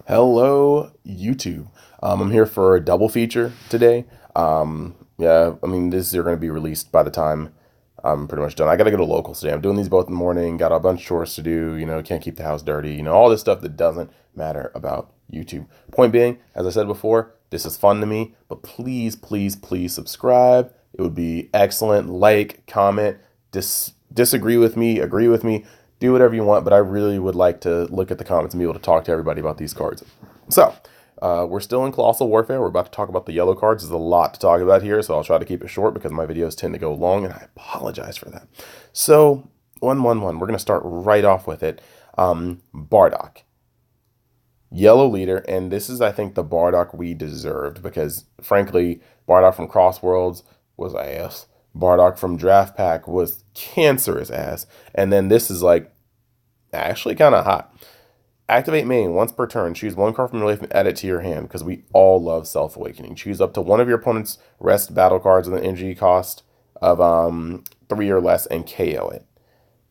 Hello, YouTube. I'm here for a double feature today. Yeah, I mean, these are going to be released by the time I'm pretty much done. I got to go to locals today. I'm doing these both in the morning, got a bunch of chores to do, can't keep the house dirty, all this stuff that doesn't matter about YouTube. Point being, as I said before, this is fun to me, but please, please, please subscribe. It would be excellent. Like, comment, disagree with me, agree with me, do whatever you want, but I really would like to look at the comments and be able to talk to everybody about these cards. So, we're still in Colossal Warfare. We're about to talk about the yellow cards. There's a lot to talk about here, so I'll try to keep it short because my videos tend to go long, and I apologize for that. So, 111, we're going to start right off with it. Bardock. Yellow leader, and this is, I think, the Bardock we deserved because, frankly, Bardock from Crossworlds was ass. Bardock from Draft Pack was cancerous ass. And then this is like actually kind of hot. Activate main once per turn. Choose one card from your life and add it to your hand because we all love Self Awakening. Choose up to one of your opponent's rest battle cards with an energy cost of 3 or less and KO it.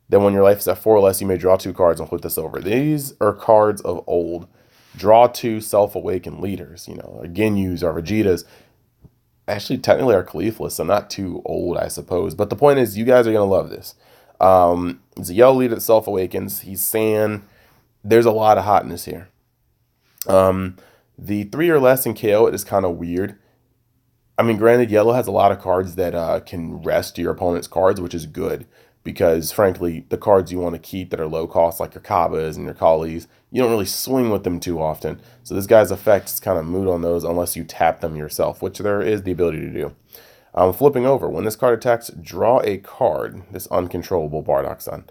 Then when your life is at 4 or less, you may draw 2 cards and flip this over. These are cards of old. Draw 2 Self Awakened leaders. Our Ginyus, our Vegetas. Actually, technically our Cauliflas, so not too old, I suppose. But the point is, you guys are going to love this. It's a yellow leader that Self Awakens. He's sand. There's a lot of hotness here. The 3 or less and KO it is kind of weird. I mean, granted, yellow has a lot of cards that can rest your opponent's cards, which is good. Because, frankly, the cards you want to keep that are low cost, like your Kabas and your Kalis, you don't really swing with them too often. So this guy's effect is kind of moot on those unless you tap them yourself, which there is the ability to do. Flipping over. When this card attacks, draw a card. This uncontrollable Bardock Sun.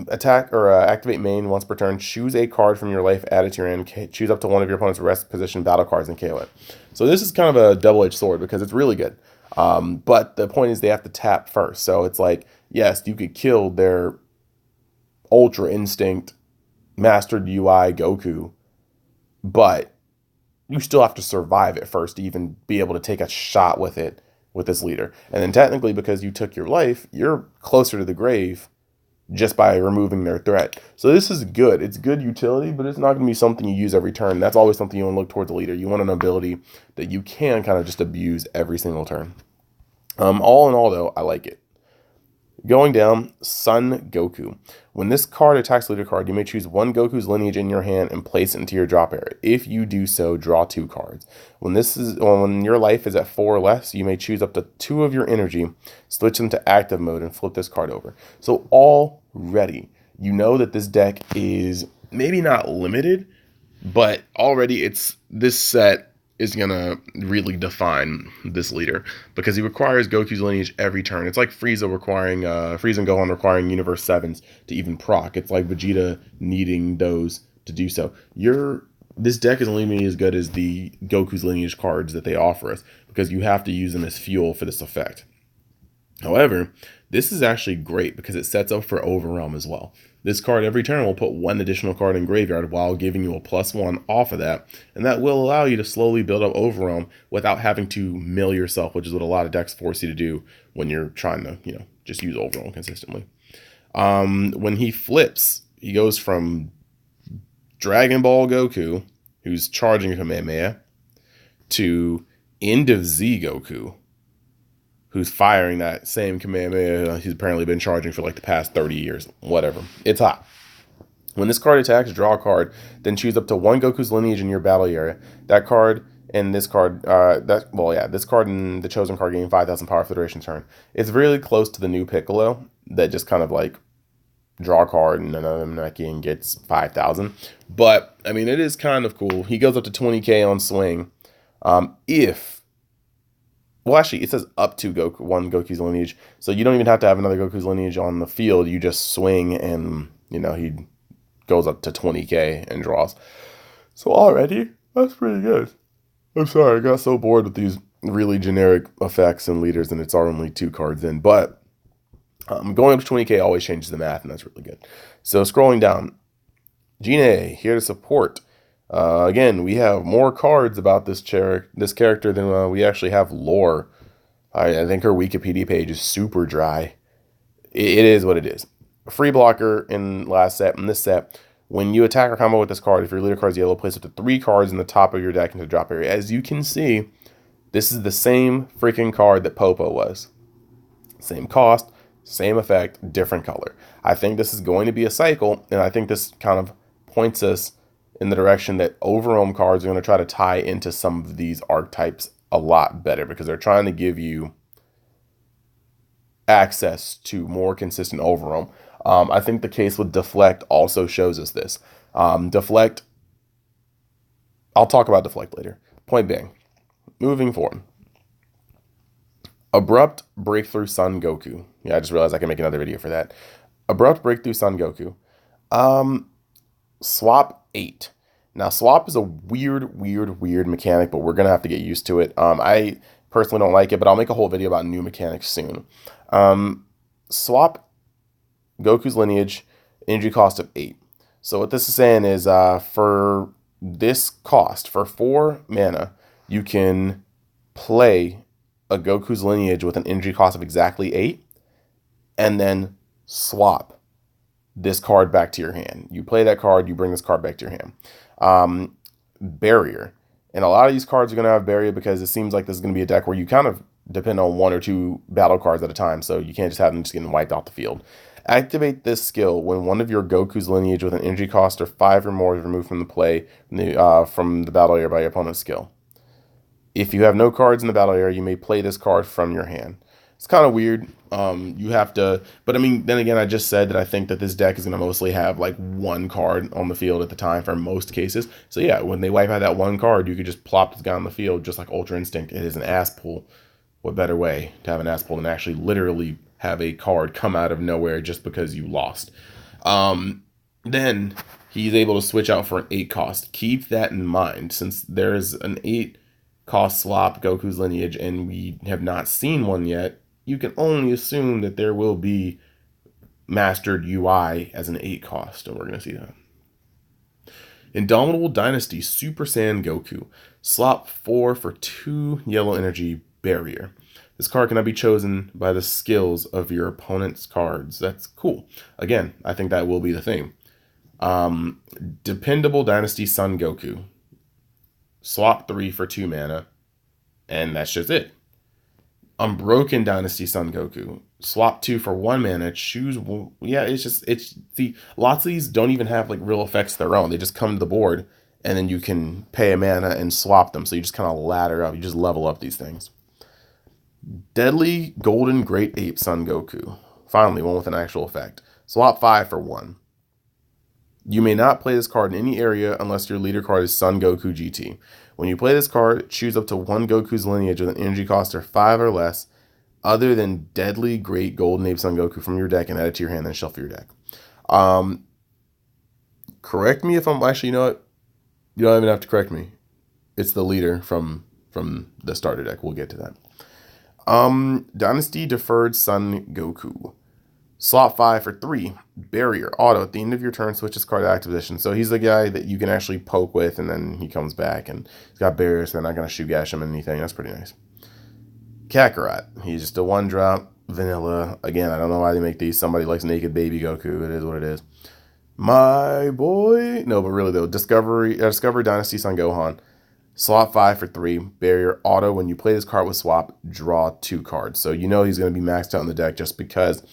Attack or activate main once per turn. Choose a card from your life, add it to your hand. Choose up to one of your opponent's rest position battle cards and KO it. So this is kind of a double-edged sword because it's really good. But the point is they have to tap first. So it's like, yes, you could kill their Ultra Instinct Mastered UI Goku, but you still have to survive it first to even be able to take a shot with it with this leader. And then technically, because you took your life, you're closer to the grave just by removing their threat. So this is good. It's good utility, but it's not going to be something you use every turn. That's always something you want to look towards a leader. You want an ability that you can kind of just abuse every single turn. All in all, though, I like it. Going down, Sun Goku. When this card attacks leader card, you may choose one Goku's lineage in your hand and place it into your drop area. If you do so, draw 2 cards. When your life is at 4 or less, you may choose up to 2 of your energy, switch them to active mode, and flip this card over. So already, you know that this deck is maybe not limited, but already this set is going to really define this leader because he requires Goku's lineage every turn. It's like Frieza and Gohan requiring Universe 7s to even proc. It's like Vegeta needing those to do so. This deck is only as good as the Goku's lineage cards that they offer us because you have to use them as fuel for this effect. However, this is actually great because it sets up for Overwhelm as well. This card every turn will put 1 additional card in graveyard while giving you a +1 off of that, and that will allow you to slowly build up Overwhelm without having to mill yourself, which is what a lot of decks force you to do when you're trying to, just use Overwhelm consistently. When he flips, he goes from Dragon Ball Goku, who's charging Kamehameha, to End of Z Goku, who's firing that same Kamehameha he's apparently been charging for like the past 30 years. Whatever. It's hot. When this card attacks, draw a card, then choose up to 1 Goku's lineage in your battle area. That card and this card, this card and the chosen card gain 5,000 power for the duration turn. It's really close to the new Piccolo that just kind of like draw a card and another Namekian and gets 5,000. But, I mean, it is kind of cool. He goes up to 20k on swing. Actually, it says up to one Goku's lineage. So you don't even have to have another Goku's lineage on the field. You just swing and, he goes up to 20k and draws. So already, that's pretty good. I'm sorry, I got so bored with these really generic effects and leaders and it's only 2 cards in. But going up to 20k always changes the math and that's really good. So scrolling down, Gine, here to support. Again, we have more cards about this character than we actually have lore. I think her Wikipedia page is super dry. It is what it is. Free blocker in last set. In this set, When you attack or combo with this card, if your leader card is yellow, place up to 3 cards in the top of your deck into the drop area. As you can see, this is the same freaking card that Popo was. Same cost, same effect, different color. I think this is going to be a cycle, and I think this kind of points us in the direction that Overwhelm cards are going to try to tie into some of these archetypes a lot better, because they're trying to give you access to more consistent Overwhelm. I think the case with Deflect also shows us this. Deflect, I'll talk about Deflect later. Point being, moving forward. Abrupt Breakthrough Sun Goku. Yeah, I just realized I can make another video for that. Abrupt Breakthrough Sun Goku. Swap 8. Now, swap is a weird mechanic, but we're going to have to get used to it. I personally don't like it, but I'll make a whole video about new mechanics soon. Swap Goku's lineage, energy cost of 8. So what this is saying is for this cost, for 4 mana, you can play a Goku's lineage with an energy cost of exactly 8, and then swap this card back to your hand. You play that card, you bring this card back to your hand. Barrier. And a lot of these cards are going to have barrier because it seems like this is going to be a deck where you kind of depend on 1 or 2 battle cards at a time, so you can't just have them just getting wiped off the field. Activate this skill when one of your Goku's lineage with an energy cost of 5 or more is removed from the play from the battle area by your opponent's skill. If you have no cards in the battle area, you may play this card from your hand. It's kind of weird. You have to, but I mean, then again, I just said that I think that this deck is going to mostly have like 1 card on the field at the time for most cases. So yeah, when they wipe out that 1 card, you could just plop this guy on the field just like Ultra Instinct. It is an ass pull. What better way to have an ass pull than actually literally have a card come out of nowhere just because you lost? Then he's able to switch out for an 8 cost. Keep that in mind, since there's an 8 cost swap Goku's lineage and we have not seen one yet. You can only assume that there will be mastered UI as an 8 cost, and we're going to see that. Indomitable Dynasty Super Saiyan Goku. Slot 4 for 2 yellow energy barrier. This card cannot be chosen by the skills of your opponent's cards. That's cool. Again, I think that will be the theme. Dependable Dynasty Sun Goku. Swap 3 for 2 mana, and that's just it. Unbroken Dynasty Sun Goku. Swap 2 for 1 mana. Choose. Yeah, see, lots of these don't even have like real effects of their own. They just come to the board, and then you can pay a mana and swap them. So you just kind of ladder up. You just level up these things. Deadly Golden Great Ape Sun Goku. Finally, one with an actual effect. Swap 5 for 1. You may not play this card in any area unless your leader card is Sun Goku GT. When you play this card, choose up to 1 Goku's lineage with an energy cost of 5 or less, other than Deadly Great Golden Ape Sun Goku from your deck, and add it to your hand, then shuffle your deck. Correct me if I'm actually, you know what? You don't even have to correct me. It's the leader from the starter deck. We'll get to that. Dynasty Deferred Sun Goku. Slot 5 for 3. Barrier. Auto. At the end of your turn, switch this card to active position. So he's the guy that you can actually poke with, and then he comes back, and he's got barriers, so they're not going to shoot gash him or anything. That's pretty nice. Kakarot. He's just a 1-drop. Vanilla. Again, I don't know why they make these. Somebody likes Naked Baby Goku. It is what it is. My boy. No, but really, though. Discover Dynasty Son Gohan. Slot 5 for 3. Barrier. Auto. When you play this card with swap, draw 2 cards. So you know he's going to be maxed out in the deck just because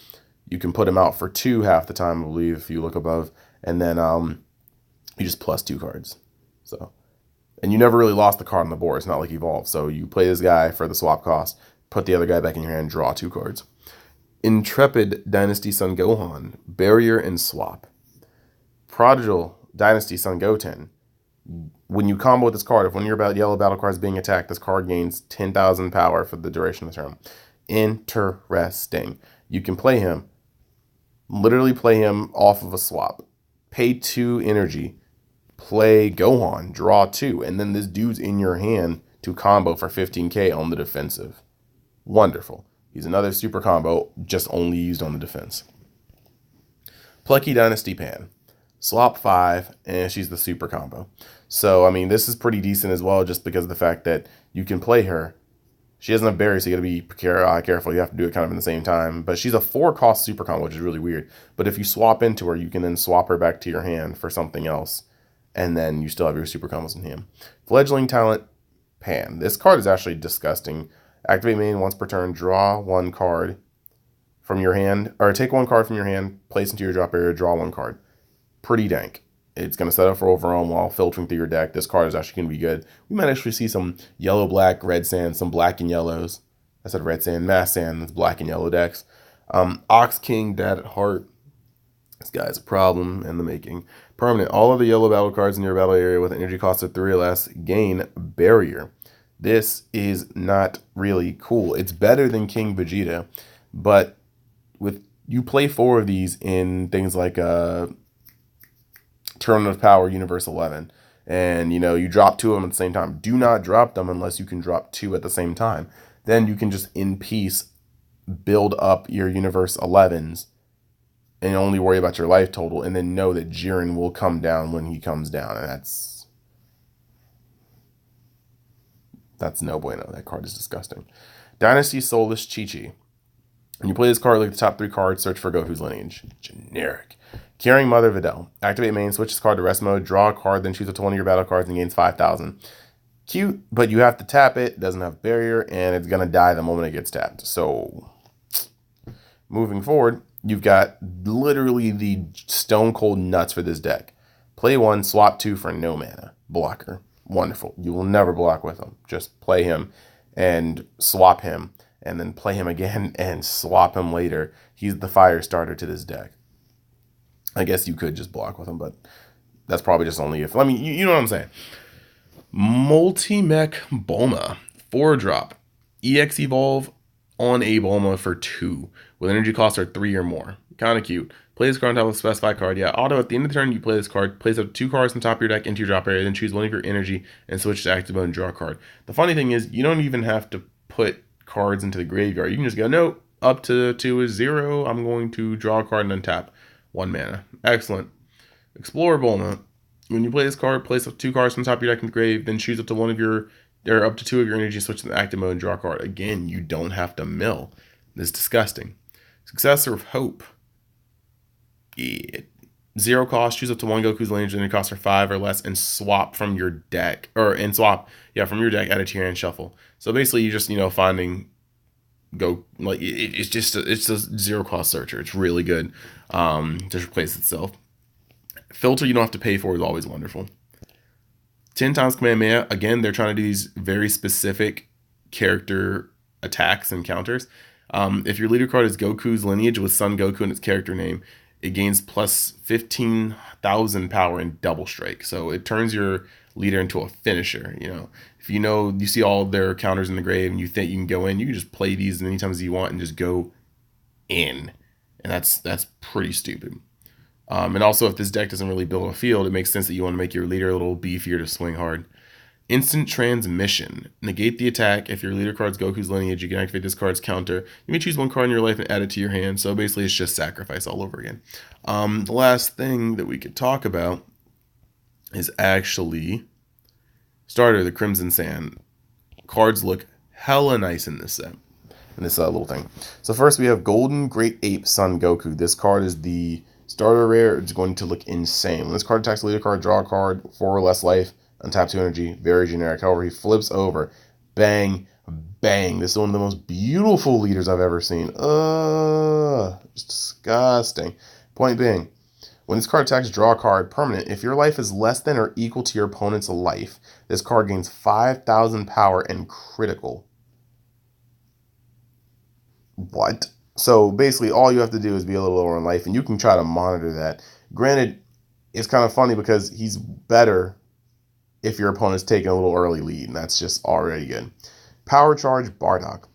you can put him out for 2 half the time, I believe, if you look above. And then you just plus 2 cards. So, and you never really lost the card on the board. It's not like Evolve. So you play this guy for the swap cost, put the other guy back in your hand, draw 2 cards. Intrepid Dynasty Son Gohan. Barrier and swap. Prodigal Dynasty Son Goten. When you combo with this card, if one of your yellow battle cards is being attacked, this card gains 10,000 power for the duration of the turn. Interesting. You can play him. Literally play him off of a swap. Pay 2 energy. Play Gohan. Draw 2. And then this dude's in your hand to combo for 15k on the defensive. Wonderful. He's another super combo, just only used on the defense. Plucky Dynasty Pan. Swap 5, and she's the super combo. So, I mean, this is pretty decent as well, just because of the fact that you can play her. She doesn't have berries, so you got to be careful. You have to do it kind of in the same time. But she's a 4-cost super combo, which is really weird. But if you swap into her, you can then swap her back to your hand for something else. And then you still have your super combos in hand. Fledgling Talent Pan. This card is actually disgusting. Activate main once per turn. Draw 1 card from your hand. Or take 1 card from your hand, place into your drop area, draw 1 card. Pretty dank. It's going to set up for overwhelm while filtering through your deck. This card is actually going to be good. We might actually see some yellow, black, red sand, some black and yellows. I said red sand, mass sand, that's black and yellow decks. Ox King, Dad at Heart. This guy's a problem in the making. Permanent. All of the yellow battle cards in your battle area with an energy cost of 3 or less gain barrier. This is not really cool. It's better than King Vegeta, but with you play 4 of these in things like Tournament of Power Universe 11, and you drop 2 of them at the same time. Do not drop them unless you can drop 2 at the same time. Then you can just in peace build up your Universe 11s and only worry about your life total, and then know that Jiren will come down when he comes down, and that's no bueno. That card is disgusting. Dynasty Soulless Chi-Chi. When you play this card, look at the top 3 cards, search for Goku's lineage. Generic. Caring Mother Videl. Activate main, switch this card to rest mode, draw a card, then choose up to 1 of your battle cards and gains 5,000. Cute, but you have to tap it. Doesn't have barrier, and it's going to die the moment it gets tapped. So, moving forward, you've got literally the stone cold nuts for this deck. Play 1, swap 2 for no mana. Blocker. Wonderful. You will never block with him. Just play him and swap him, and then play him again and swap him later. He's the fire starter to this deck. I guess you could just block with him, but that's probably just only if... you know what I'm saying. Multi-Mech Bulma. 4-drop. EX Evolve on a Bulma for 2. With energy costs are 3 or more. Kind of cute. Play this card on top of a specified card. Yeah, auto, at the end of the turn, you play this card. Place up 2 cards on top of your deck into your drop area. Then choose 1 of your energy and switch to active mode and draw a card. The funny thing is, you don't even have to put cards into the graveyard. You can just go, nope, up to 2 is 0. I'm going to draw a card and untap. 1 mana. Excellent. Explorer Bulma. When you play this card, place up 2 cards from the top of your deck in the grave, then choose up to 1 of your, or up to 2 of your energy, switch to the active mode and draw a card. Again, you don't have to mill. This is disgusting. Successor of Hope. 0 cost, choose up to 1 Goku's lineage, and it costs for 5 or less, and swap from your deck, from your deck, add it to your hand, shuffle. So basically, you just, finding it's a 0 cost searcher. It's really good. Just replace itself. Filter you don't have to pay for is always wonderful. 10 times Kamehameha. Again, they're trying to do these very specific character attacks and counters. If your leader card is Goku's lineage with Son Goku in its character name, it gains plus 15,000 power and double strike. So it turns your leader into a finisher. If you see all their counters in the grave and you think you can go in, you can just play these as many times as you want and just go in. And that's pretty stupid. And also, if this deck doesn't really build a field, it makes sense that you want to make your leader a little beefier to swing hard. Instant Transmission. Negate the attack. If your leader card's Goku's lineage, you can activate this card's counter. You may choose 1 card in your life and add it to your hand. So basically, it's just sacrifice all over again. The last thing that we could talk about is actually Starter, the Crimson Sand. Cards look hella nice in this set. In this little thing. So first, we have Golden Great Ape Son Goku. This card is the starter rare. It's going to look insane. When this card attacks the leader card, draw a card, 4 or less life, untap 2 energy. Very generic. However, he flips over. Bang, bang. This is one of the most beautiful leaders I've ever seen. It's disgusting. Point being, when this card attacks, draw a card. Permanent. If your life is less than or equal to your opponent's life, this card gains 5,000 power and critical. What? So basically, all you have to do is be a little lower in life, and you can try to monitor that. Granted, it's kind of funny because he's better if your opponent's taking a little early lead, and that's just already good. Power Charge Bardock.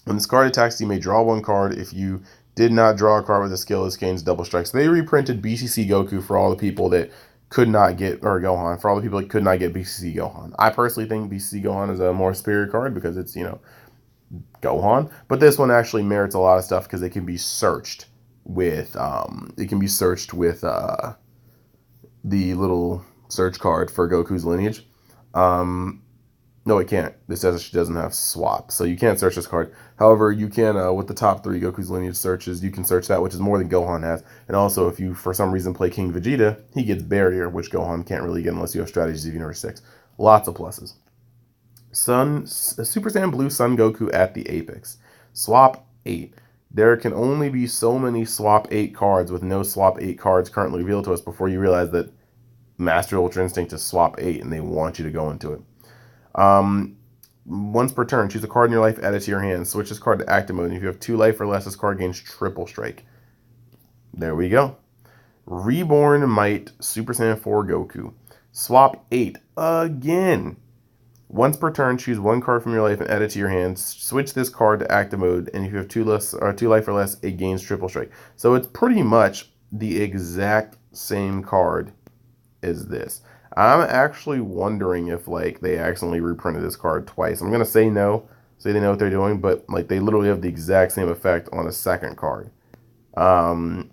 When this card attacks, you may draw 1 card. If you did not draw a card with a skill, this gains double strikes. They reprinted BCC Goku for all the people that could not get, or Gohan, for all the people that could not get BCC Gohan. I personally think BCC Gohan is a more superior card because it's, Gohan. But this one actually merits a lot of stuff because it can be searched with, the little search card for Goku's lineage. No, it can't. This says she doesn't have swap, so you can't search this card. However, you can, with the top 3 Goku's lineage searches, you can search that, which is more than Gohan has. And also, if you, for some reason, play King Vegeta, he gets Barrier, which Gohan can't really get unless you have Strategies of Universe 6. Lots of pluses. Super Saiyan Blue Sun Goku at the Apex. Swap 8. There can only be so many Swap 8 cards with no Swap 8 cards currently revealed to us before you realize that Master Ultra Instinct is Swap 8 and they want you to go into it. Once per turn, choose a card in your life, add it to your hand. Switch this card to active mode. And if you have 2 life or less, this card gains triple strike. There we go. Reborn Might Super Saiyan 4 Goku. Swap 8 again. Once per turn, choose 1 card from your life and add it to your hand. Switch this card to active mode, and if you have 2 life or less, it gains triple strike. So it's pretty much the exact same card as this. I'm actually wondering if like they accidentally reprinted this card twice. I'm gonna say no, say they know what they're doing, but like they literally have the exact same effect on a second card. Only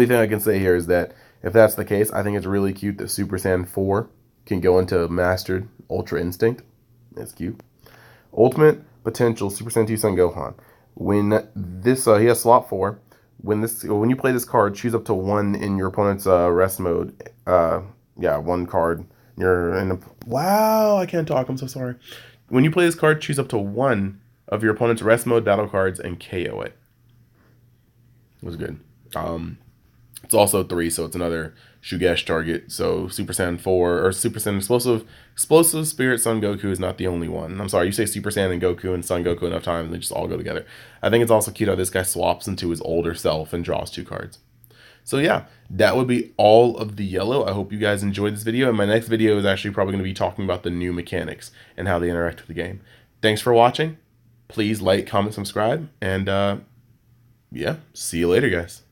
thing I can say here is that if that's the case, I think it's really cute that Super Saiyan 4 can go into Mastered Ultra Instinct. That's cute. Ultimate Potential Super Saiyan 2 Son Gohan. When this he has slot 4. When you play this card, choose up to 1 in your opponent's rest mode. Yeah, 1 card. You're in a, wow, I can't talk. I'm so sorry. When you play this card, choose up to 1 of your opponent's rest mode battle cards and KO it. It was good. It's also 3, so it's another Shugesh target. So Super Saiyan 4 or Super Saiyan Explosive Spirit Son Goku is not the only one. I'm sorry, you say Super Saiyan and Goku and Son Goku enough times and they just all go together. I think it's also cute how this guy swaps into his older self and draws 2 cards. So yeah, that would be all of the yellow. I hope you guys enjoyed this video, and my next video is actually probably going to be talking about the new mechanics and how they interact with the game. Thanks for watching. Please like, comment, subscribe, and yeah, see you later, guys.